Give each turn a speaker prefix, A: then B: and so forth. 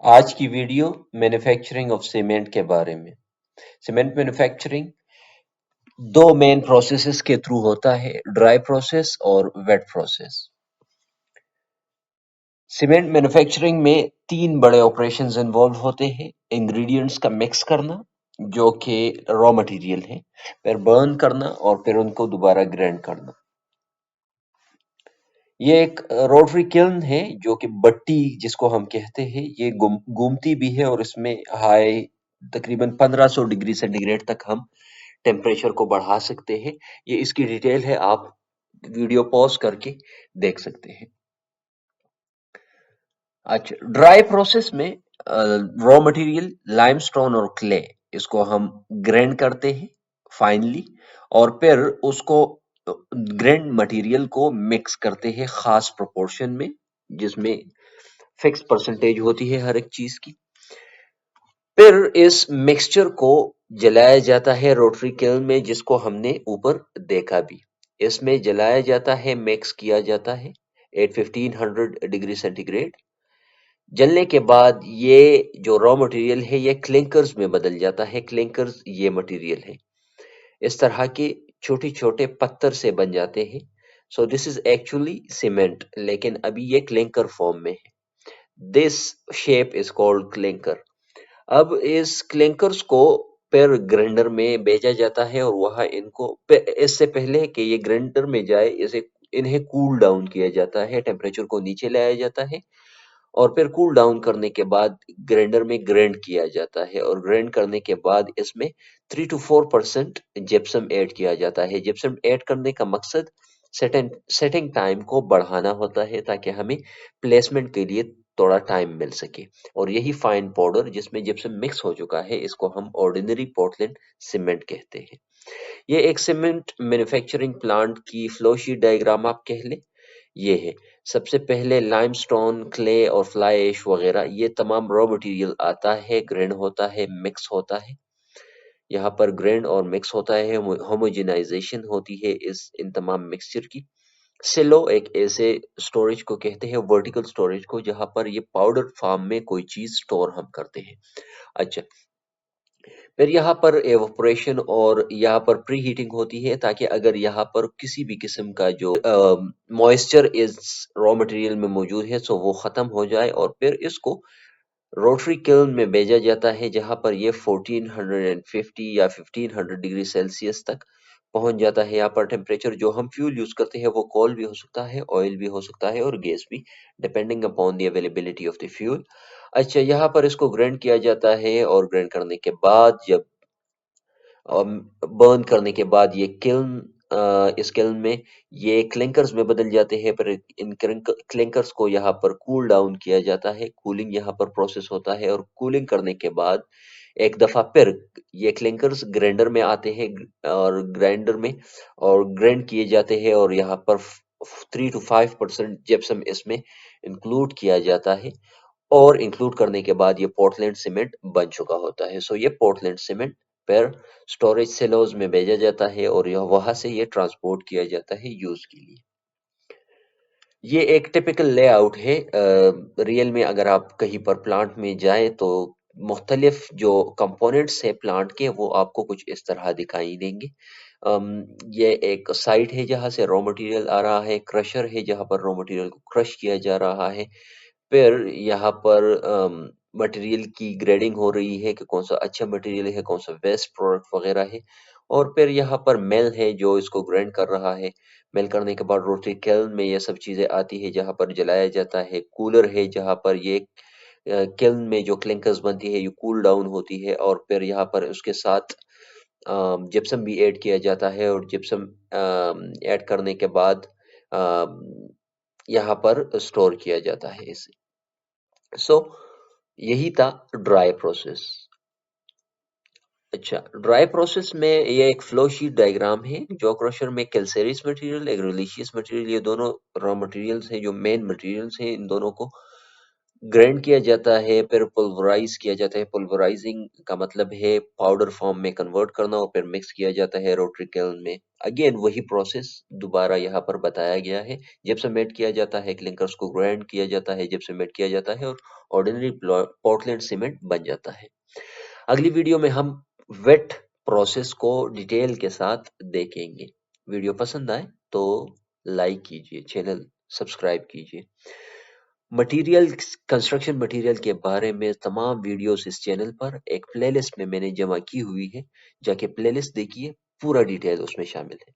A: आज की video manufacturing of cement के बारे में। सीमेंट मैन्युफैक्चरिंग दो मेन प्रोसेसेस के थ्रू होता है, ड्राई प्रोसेस और वेट प्रोसेस। सीमेंट मैन्युफैक्चरिंग में तीन बड़े ऑपरेशंस इन्वॉल्व होते हैं। इंग्रेडिएंट्स का मिक्स करना, जो कि रॉ मटेरियल है, फिर बर्न करना और फिर उनको दोबारा ग्राइंड करना। ये एक रोटरी किल्न है, जो कि भट्टी जिसको हम कहते हैं। ये घूमती भी है और इसमें हाई तकरीबन 1500 डिग्री सेंटीग्रेड तक हम टेम्परेचर को बढ़ा सकते हैं। ये इसकी डिटेल है, आप वीडियो पॉज करके देख सकते हैं। अच्छा, ड्राई प्रोसेस में रॉ मटेरियल लाइमस्टोन और क्ले, इसको हम ग्राइंड करते हैं फाइनली, और फिर उसको ग्राइंड मटेरियल को मिक्स करते हैं खास प्रोपोर्शन में, जिसमें फिक्स परसेंटेज होती है हर एक चीज की। फिर इस मिक्सचर को जलाया जाता है रोटरी किल्न में, जिसको हमने ऊपर देखा भी। इसमें जलाया जाता है, मिक्स किया जाता है एट 1500 डिग्री सेंटीग्रेड। जलने के बाद ये जो रॉ मटेरियल है ये क्लिंकर्स में बदल जाता है। क्लिंकर्स ये मटेरियल है, इस तरह के छोटे छोटे पत्थर से बन जाते हैं। So this is actually cement, लेकिन अभी ये क्लिंकर फॉर्म में है। This shape is called clinker. अब इस क्लिंकर्स को फिर ग्राइंडर में भेजा जाता है और वहां इनको इससे पहले कि ये ग्राइंडर में जाए, इसे इन्हें कूल डाउन किया जाता है, टेम्परेचर को नीचे लाया जाता है और फिर कूल डाउन करने के बाद ग्राइंडर में ग्राइंड किया जाता है। और ग्राइंड करने के बाद इसमें 3 to 4% जिप्सम ऐड किया जाता है। जिप्सम ऐड करने का मकसद सेटिंग टाइम को बढ़ाना होता है, ताकि हमें प्लेसमेंट के लिए थोड़ा टाइम मिल सके। और यही फाइन पाउडर जिसमें जिप्सम मिक्स हो चुका है, इसको हम ऑर्डिनरी पोर्टलैंड सीमेंट कहते हैं। ये एक सीमेंट मैन्युफैक्चरिंग प्लांट की फ्लो शीट डायग्राम आप कह लें। ये है, सबसे पहले लाइमस्टोन, क्ले और फ्लाई ऐश वगैरह, ये तमाम रॉ मटेरियल आता है, ग्राइंड होता है, मिक्स होता है। यहाँ पर ग्राइंड और मिक्स होता है, होमोजेनाइजेशन होती है इस इन तमाम मिक्सचर की। सिलो एक ऐसे स्टोरेज को कहते हैं, वर्टिकल स्टोरेज को, जहां पर ये पाउडर फॉर्म में कोई चीज स्टोर हम करते हैं। अच्छा, फिर यहाँ पर एवोपरेशन और यहाँ पर प्री हीटिंग होती है, ताकि अगर यहाँ पर किसी भी किस्म का जो मॉइस्चर इस रॉ मटेरियल में मौजूद है, सो वो खत्म हो जाए। और फिर इसको रोटरी किल्न में भेजा जाता है, जहाँ पर ये 1450 या 1500 डिग्री सेल्सियस तक पहुंच जाता है। यहाँ पर टेम्परेचर, जो हम फ्यूल यूज करते हैं, वो कोल भी हो सकता है, ऑयल भी हो सकता है और गैस भी, depending upon the availability of the fuel. अच्छा, यहाँ पर इसको ग्राइंड किया जाता है और ग्राइंड करने के बाद, जब बर्न करने के बाद, ये किल्न इस किल्न में ये क्लिंकर्स में बदल जाते हैं। पर इन क्लिंकर्स को यहाँ पर कूल डाउन किया जाता है, कूलिंग यहाँ पर प्रोसेस होता है। और कूलिंग करने के बाद एक दफा फिर ये क्लिंकर्स ग्राइंडर में आते हैं, और ग्राइंडर में और ग्राइंड किए जाते हैं। और यहाँ पर 3 to 5% जिप्सम इसमें इंक्लूड किया जाता है। और इंक्लूड करने के बाद ये पोर्टलैंड सीमेंट बन चुका होता है। सो ये पोर्टलैंड सीमेंट फिर स्टोरेज सिलोज में भेजा जाता है और यह वहां से ये ट्रांसपोर्ट किया जाता है यूज के लिए। ये एक टिपिकल लेआउट है। रियल में अगर आप कहीं पर प्लांट में जाएं, तो मुख्तलिफ जो कंपोनेंट्स है प्लांट के, वो आपको कुछ इस तरह दिखाई देंगे। ये एक साइट है जहाँ से रॉ मटेरियल आ रहा है, क्रशर है जहाँ पर रॉ मटेरियल को क्रश किया जा रहा है। फिर यहाँ पर मटेरियल की ग्रेडिंग हो रही है कि कौन सा अच्छा मटेरियल है, कौन सा वेस्ट प्रोडक्ट वगैरह है। और फिर यहाँ पर मिल है जो इसको ग्राइंड कर रहा है। मिल करने के बाद रोटरी किल्न में ये सब चीजें आती है, जहाँ पर जलाया जाता है। कूलर है जहाँ पर ये किल्न में जो क्लिंकर्स बनती है, ये कूल डाउन होती है। और फिर यहाँ पर उसके साथ जिप्सम भी ऐड किया जाता है, और जिप्सम ऐड करने के बाद यहाँ पर स्टोर किया जाता है इसे। सो यही था ड्राई प्रोसेस। अच्छा, ड्राई प्रोसेस में ये एक फ्लो शीट डायग्राम है। जो क्रशर में कैल्सेरियस मटेरियल, एक रिलीशियस मटेरियल, ये दोनों रॉ मटेरियल्स हैं, जो मेन मटेरियल्स हैं। इन दोनों को ग्राइंड किया जाता है, फिर पुल्वराइज़ किया जाता है। पुल्वराइज़िंग का मतलब है पाउडर फॉर्म में कन्वर्ट करना और फिर मिक्स किया जाता है रोटरी किल्न में। अगेन वही प्रोसेस दोबारा यहाँ पर बताया गया है। जिप्सम किया जाता है, क्लिंकर्स को ग्राइंड किया जाता है, जिप्सम किया जाता है और ऑर्डिनरी पोर्टलैंड सीमेंट बन जाता है। अगली वीडियो में हम वेट प्रोसेस को डिटेल के साथ देखेंगे। वीडियो पसंद आए तो लाइक कीजिए, चैनल सब्सक्राइब कीजिए। मटेरियल, कंस्ट्रक्शन मटेरियल के बारे में तमाम वीडियोस इस चैनल पर एक प्लेलिस्ट में मैंने जमा की हुई है, जाके प्लेलिस्ट देखिए, पूरा डिटेल उसमें शामिल है।